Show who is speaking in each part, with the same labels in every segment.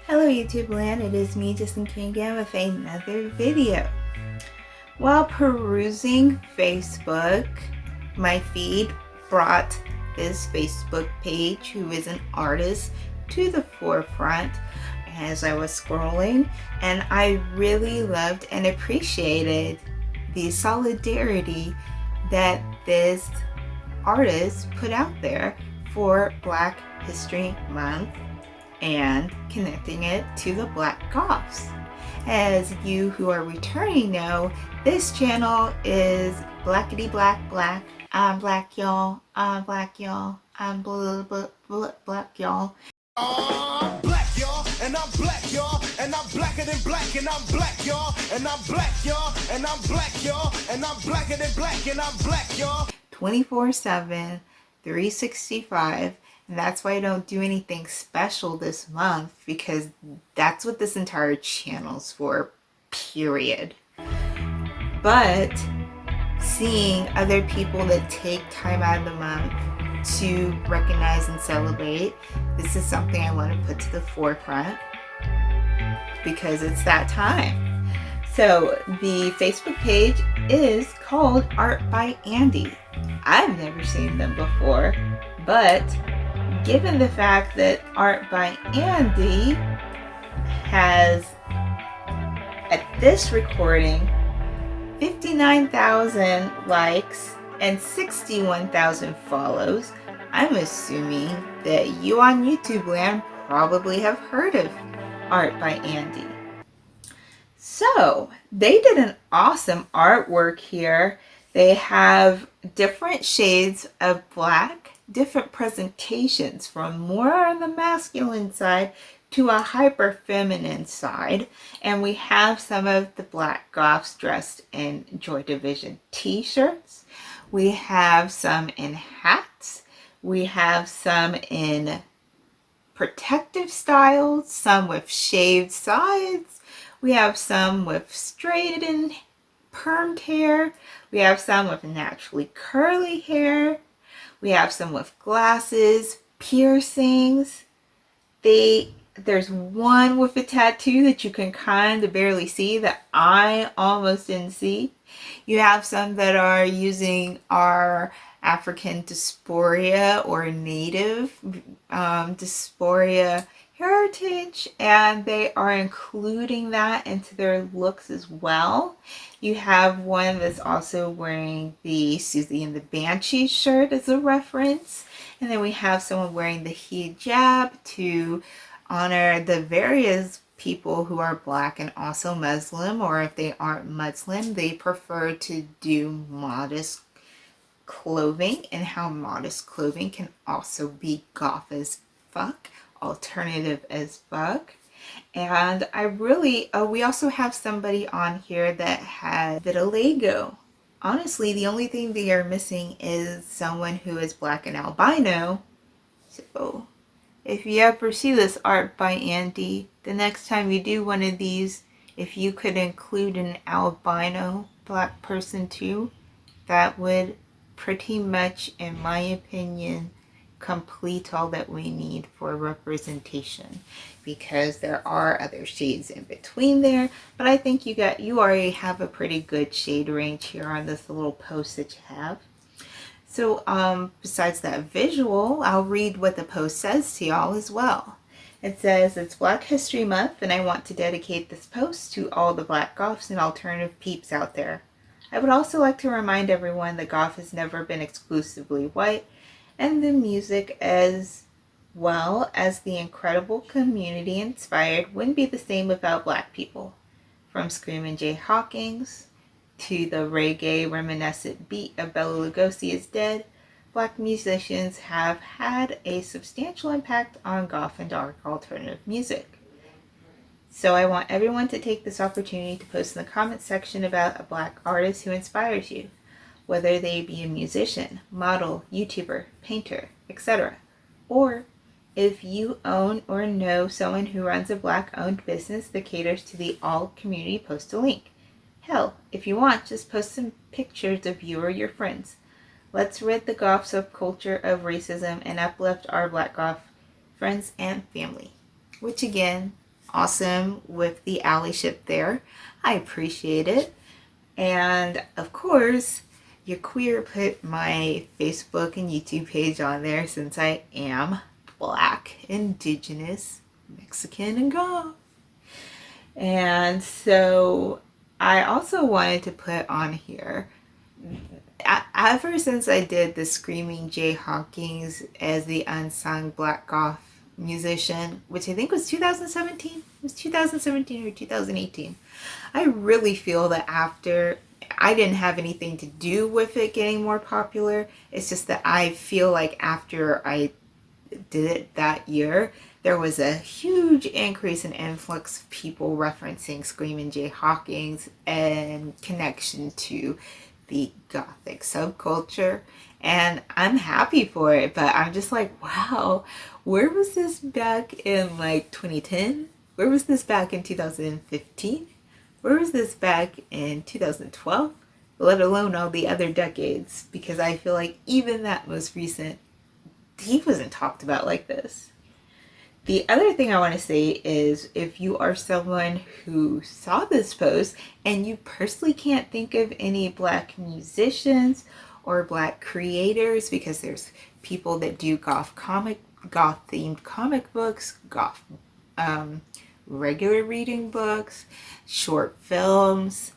Speaker 1: Hello YouTube land, it is me Justin King again with another video. While perusing Facebook, my feed brought this Facebook page who is an artist to the forefront as I was scrolling, and I really loved and appreciated the solidarity that this artist put out there for Black History Month and connecting it to the Black Goths. As you who are returning know, this channel is blackity black black. I'm black y'all, I'm black y'all, I'm black y'all.
Speaker 2: I'm black y'all, and I'm black y'all, and I'm blacker than black, and I'm black y'all, and I'm black y'all, and I'm black y'all, and I'm blacker than black, and I'm black y'all.
Speaker 1: 24/7, 365. And that's why I don't do anything special this month, because that's what this entire channel's for, period. But seeing other people that take time out of the month to recognize and celebrate, this is something I want to put to the forefront because it's that time. So the Facebook page is called Art by Andi. I've never seen them before, but given the fact that Art by Andi has, at this recording, 59,000 likes and 61,000 follows, I'm assuming that you on YouTube land probably have heard of Art by Andi. So they did an awesome artwork here. They have different shades of black, different presentations from more on the masculine side to a hyper feminine side, and we have some of the Black Goths dressed in Joy Division t-shirts. We have some in hats. We have some in protective styles, some with shaved sides. We have some with straightened permed hair. We have some with naturally curly hair. We have some with glasses, piercings. There's one with a tattoo that you can kind of barely see that I almost didn't see. You have some that are using our African dysphoria or native dysphoria heritage, and they are including that into their looks as well. You have one that's also wearing the Susie and the Banshee shirt as a reference, and then we have someone wearing the hijab to honor the various people who are Black and also Muslim, or if they aren't Muslim, they prefer to do modest clothing, and how modest clothing can also be goth as fuck, alternative as fuck. And I really, we also have somebody on here that had vitiligo. Honestly, the only thing they are missing is someone who is Black and albino. So if you ever see this Art by Andi, the next time you do one of these, if you could include an albino Black person too, that would pretty much, in my opinion, complete all that we need for representation, because there are other shades in between there, but I think you already have a pretty good shade range here on this little post that you have. So besides that visual, I'll read what the post says to y'all as well. It says, it's Black History Month, and I want to dedicate this post to all the Black Goths and alternative peeps out there. I would also like to remind everyone that goth has never been exclusively white, and the music as well as the incredible community inspired wouldn't be the same without Black people. From Screamin' Jay Hawkins to the reggae reminiscent beat of Bela Lugosi is Dead, Black musicians have had a substantial impact on goth and dark alternative music. So I want everyone to take this opportunity to post in the comment section about a Black artist who inspires you, whether they be a musician, model, YouTuber, painter, etc. Or if you own or know someone who runs a Black-owned business that caters to the all community, post a link. Hell, if you want, just post some pictures of you or your friends. Let's rid the goth subculture of racism and uplift our Black goth friends and family. Which again, awesome with the allyship there. I appreciate it. And of course, your queer put my Facebook and YouTube page on there since I am Black, Indigenous, Mexican, and goth. And so I also wanted to put on here, ever since I did the Screaming Jay Hawkins as the unsung Black goth musician, which I think was 2017. It was 2017 or 2018. I really feel that after, I didn't have anything to do with it getting more popular. It's just that I feel like after I did it that year, there was a huge increase in influx of people referencing Screaming Jay Hawkins and connection to the gothic subculture. And I'm happy for it, but I'm just like, wow, where was this back in like 2010? Where was this back in 2015? Where was this back in 2012? Let alone all the other decades, because I feel like even that most recent, he wasn't talked about like this. The other thing I want to say is, if you are someone who saw this post and you personally can't think of any Black musicians or Black creators, because there's people that do goth themed comic books, goth regular reading books, short films,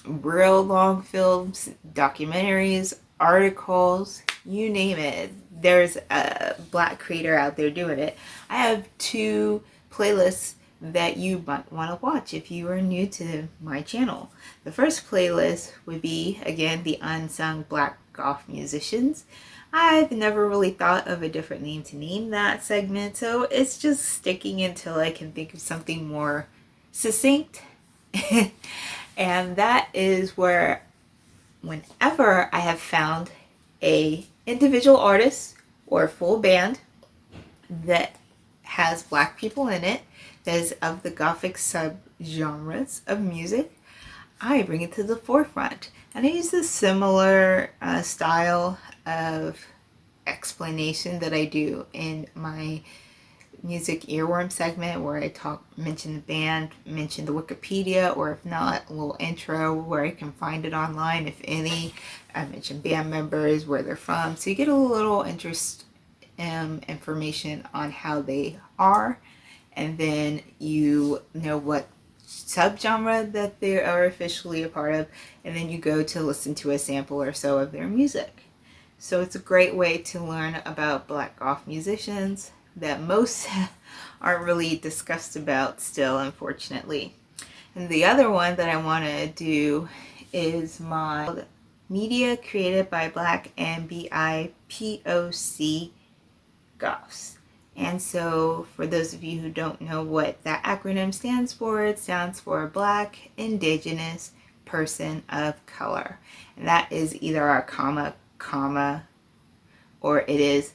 Speaker 1: real long films, documentaries, articles, you name it. There's a Black creator out there doing it. I have 2 playlists that you might want to watch if you are new to my channel. The first playlist would be, again, the unsung Black goth musicians. I've never really thought of a different name to name that segment, so it's just sticking until I can think of something more succinct. And that is where, whenever I have found a individual artist or a full band that has Black people in it, that is of the gothic subgenres of music, I bring it to the forefront. And I use a similar style of explanation that I do in my music earworm segment, where I mention the band, mention the Wikipedia, or if not, a little intro where I can find it online, if any. I mention band members, where they're from, so you get a little information on how they are, and then you know what subgenre that they are officially a part of, and then you go to listen to a sample or so of their music. So it's a great way to learn about Black goth musicians that most aren't really discussed about still, unfortunately. And the other one that I want to do is my media created by Black and BIPOC goths. And so, for those of you who don't know what that acronym stands for, it stands for Black, Indigenous, Person of Color. And that is either a comma, or it is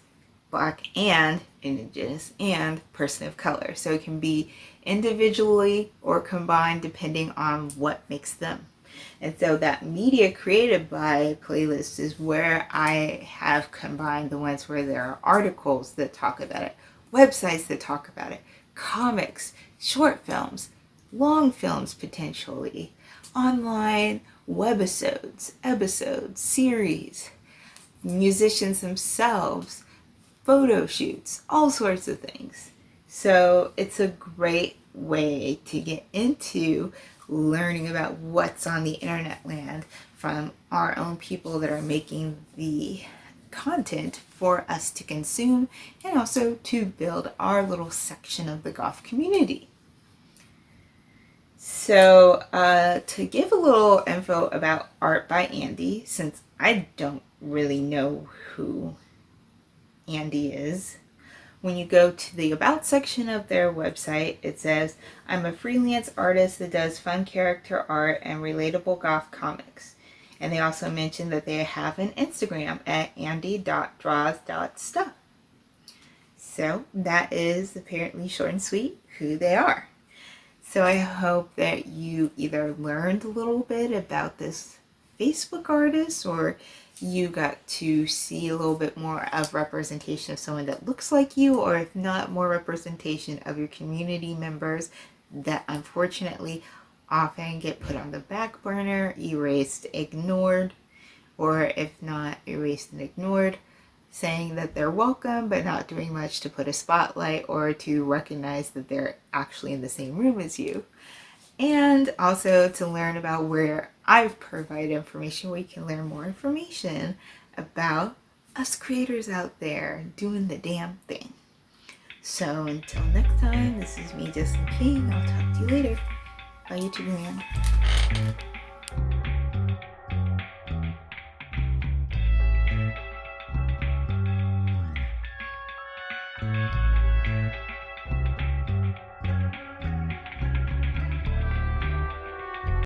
Speaker 1: Black and Indigenous and Person of Color. So it can be individually or combined depending on what makes them. And so that media created by playlist is where I have combined the ones where there are articles that talk about it, websites that talk about it, comics, short films, long films potentially, online webisodes, episodes, series, musicians themselves, photo shoots, all sorts of things. So it's a great way to get into learning about what's on the internet land from our own people that are making the content for us to consume, and also to build our little section of the goth community. So to give a little info about Art by Andi, since I don't really know who Andi is, when you go to the About section of their website, it says, I'm a freelance artist that does fun character art and relatable goth comics. And they also mention that they have an Instagram at andi.draws.stuff. So that is apparently short and sweet who they are. So I hope that you either learned a little bit about this Facebook artist, or you got to see a little bit more of representation of someone that looks like you, or if not, more representation of your community members that unfortunately often get put on the back burner, erased, ignored, or if not erased and ignored, saying that they're welcome but not doing much to put a spotlight or to recognize that they're actually in the same room as you. And also to learn about where I've provided information where you can learn more information about us creators out there doing the damn thing. So until next time, this is me, Justin King. I'll talk to you later. Bye, YouTube land.